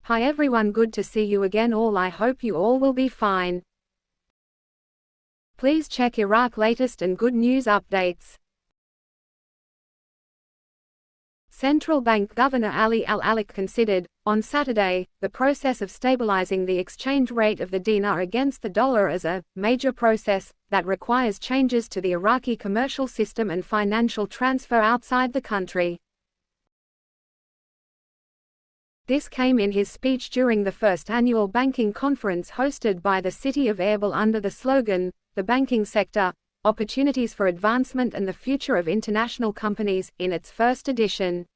Hi everyone, good to see you again all. I hope you all will be fine. Please check Iraq latest and good news updates. Central Bank Governor Ali Al-Alaq considered, on Saturday, the process of stabilizing the exchange rate of the dinar against the dollar as a major process that requires changes to the Iraqi commercial system and financial transfer outside the country. This came in his speech during the first annual banking conference hosted by the city of Erbil under the slogan, "The Banking Sector, Opportunities for Advancement and the Future of International Companies," in its first edition.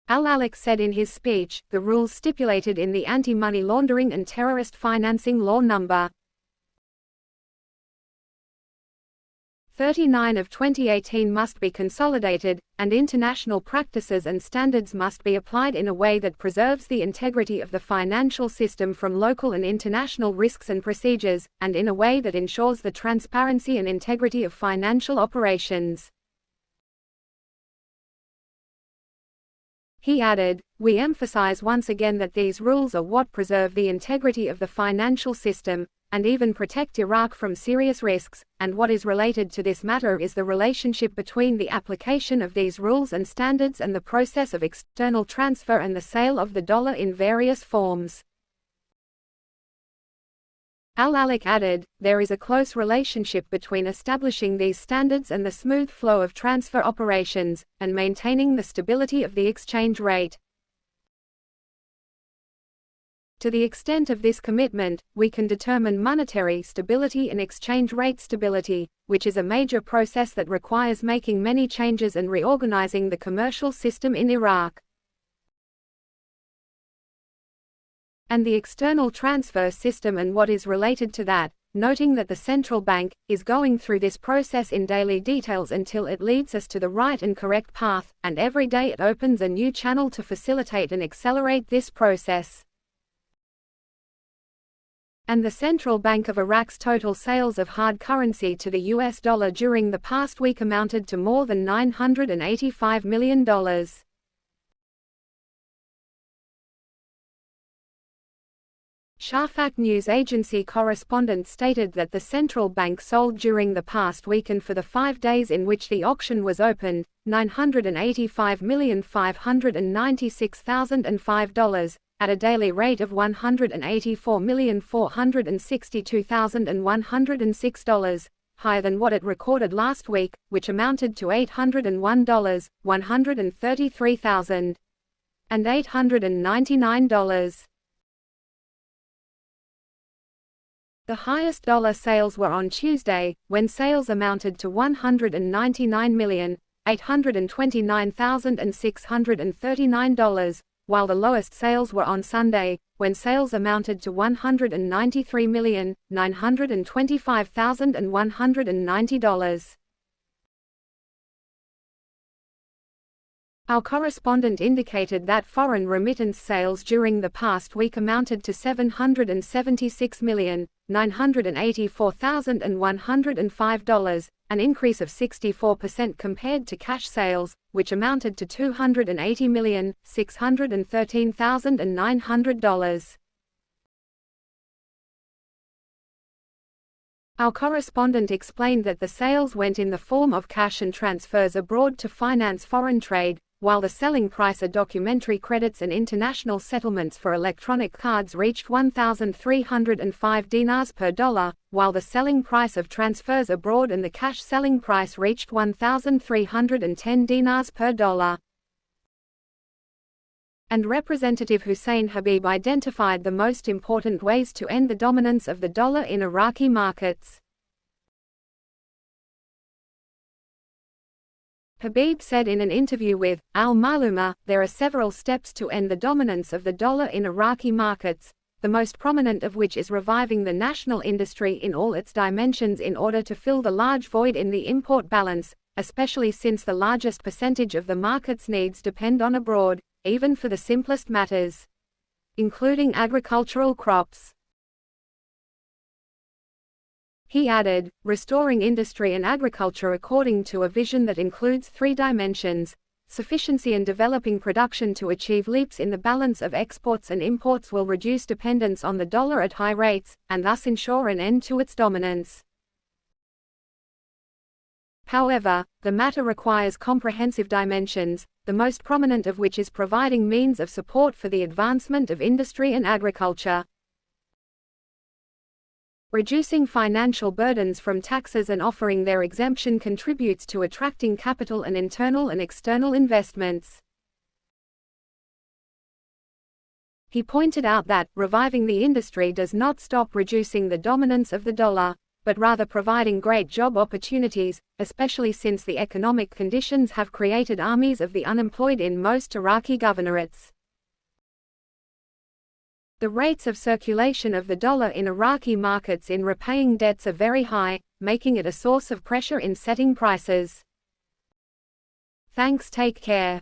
Al-Alaq said in his speech, the rules stipulated in the Anti-Money Laundering and Terrorist Financing Law No. 39 of 2018 must be consolidated, and international practices and standards must be applied in a way that preserves the integrity of the financial system from local and international risks and procedures, and in a way that ensures the transparency and integrity of financial operations. He added, "We emphasize once again that these rules are what preserve the integrity of the financial system, and even protect Iraq from serious risks, and what is related to this matter is the relationship between the application of these rules and standards and the process of external transfer and the sale of the dollar in various forms." Al-Alaq added, "There is a close relationship between establishing these standards and the smooth flow of transfer operations, and maintaining the stability of the exchange rate. To the extent of this commitment, we can determine monetary stability and exchange rate stability, which is a major process that requires making many changes and reorganizing the commercial system in Iraq. And the external transfer system and what is related to that, noting that the central bank is going through this process in daily details until it leads us to the right and correct path, and every day it opens a new channel to facilitate and accelerate this process." And the Central Bank of Iraq's total sales of hard currency to the US dollar during the past week amounted to more than $985 million. Shafaq news agency correspondent stated that the central bank sold during the past week and for the 5 days in which the auction was opened, $985,596,005, at a daily rate of $184,462,106, higher than what it recorded last week, which amounted to $801,133,899. The highest dollar sales were on Tuesday, when sales amounted to $199,829,639, while the lowest sales were on Sunday, when sales amounted to $193,925,190. Our correspondent indicated that foreign remittance sales during the past week amounted to $776,984,105, an increase of 64% compared to cash sales, which amounted to $280,613,900. Our correspondent explained that the sales went in the form of cash and transfers abroad to finance foreign trade, while the selling price of documentary credits and international settlements for electronic cards reached 1,305 dinars per dollar, while the selling price of transfers abroad and the cash selling price reached 1,310 dinars per dollar. And Representative Hussein Habib identified the most important ways to end the dominance of the dollar in Iraqi markets. Habib said in an interview with Al-Maluma, there are several steps to end the dominance of the dollar in Iraqi markets, the most prominent of which is reviving the national industry in all its dimensions in order to fill the large void in the import balance, especially since the largest percentage of the market's needs depend on abroad, even for the simplest matters, including agricultural crops. He added, restoring industry and agriculture according to a vision that includes 3 dimensions: sufficiency and developing production to achieve leaps in the balance of exports and imports will reduce dependence on the dollar at high rates, and thus ensure an end to its dominance. However, the matter requires comprehensive dimensions, the most prominent of which is providing means of support for the advancement of industry and agriculture. Reducing financial burdens from taxes and offering their exemption contributes to attracting capital and internal and external investments. He pointed out that reviving the industry does not stop reducing the dominance of the dollar, but rather providing great job opportunities, especially since the economic conditions have created armies of the unemployed in most Iraqi governorates. The rates of circulation of the dollar in Iraqi markets in repaying debts are very high, making it a source of pressure in setting prices. Thanks, take care.